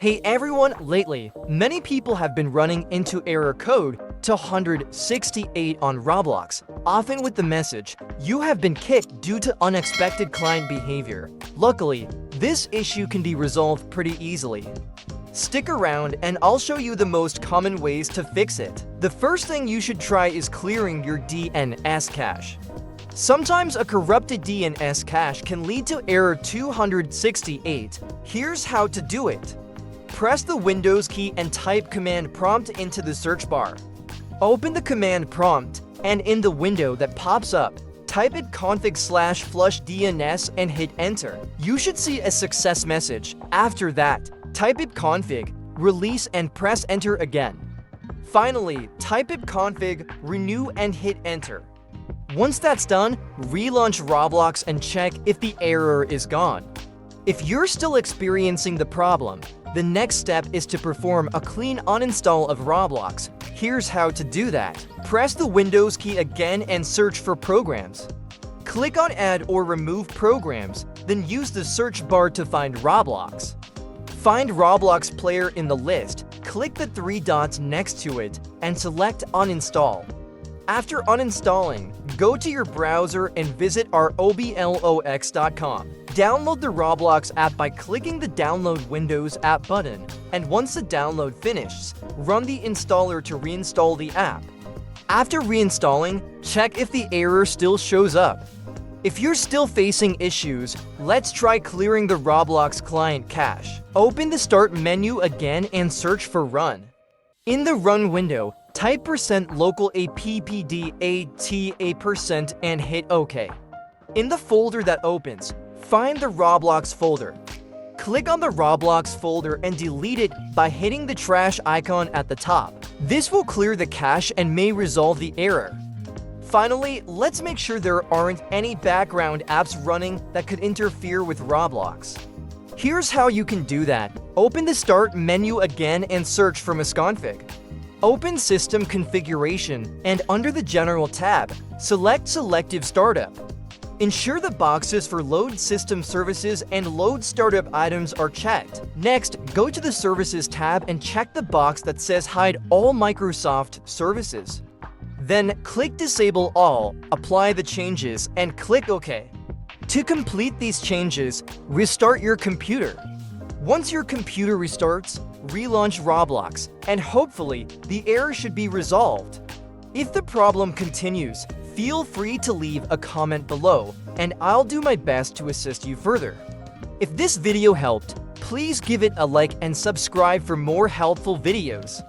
Hey everyone, lately, many people have been running into error code to 168 on Roblox, often with the message, "You have been kicked due to unexpected client behavior." Luckily, this issue can be resolved pretty easily. Stick around and I'll show you the most common ways to fix it. The first thing you should try is clearing your DNS cache. Sometimes a corrupted DNS cache can lead to error 268. Here's how to do it. Press the Windows key and type command prompt into the search bar. Open the command prompt, and in the window that pops up, type it config/flush DNS and hit enter. You should see a success message. After that, type it config, release and press enter again. Finally, type it config, renew and hit enter. Once that's done, relaunch Roblox and check if the error is gone. If you're still experiencing the problem, the next step is to perform a clean uninstall of Roblox. Here's how to do that. Press the Windows key again and search for programs. Click on Add or Remove Programs, then use the search bar to find Roblox. Find Roblox Player in the list, click the three dots next to it, and select Uninstall. After uninstalling, go to your browser and visit our oblox.com. Download the Roblox app by clicking the Download Windows app button, and once the download finishes, run the installer to reinstall the app. After reinstalling, check if the error still shows up. If you're still facing issues, let's try clearing the Roblox client cache. Open the Start menu again and search for Run. In the Run window, type %local appdat% and hit OK. In the folder that opens, find the Roblox folder. Click on the Roblox folder and delete it by hitting the trash icon at the top. This will clear the cache and may resolve the error. Finally, let's make sure there aren't any background apps running that could interfere with Roblox. Here's how you can do that. Open the Start menu again and search for misconfig. Open System Configuration and under the General tab, select Selective Startup. Ensure the boxes for Load System Services and Load Startup Items are checked. Next, go to the Services tab and check the box that says Hide All Microsoft Services. Then click Disable All, apply the changes, and click OK. To complete these changes, restart your computer. Once your computer restarts, relaunch Roblox, and hopefully, the error should be resolved. If the problem continues, feel free to leave a comment below, and I'll do my best to assist you further. If this video helped, please give it a like and subscribe for more helpful videos.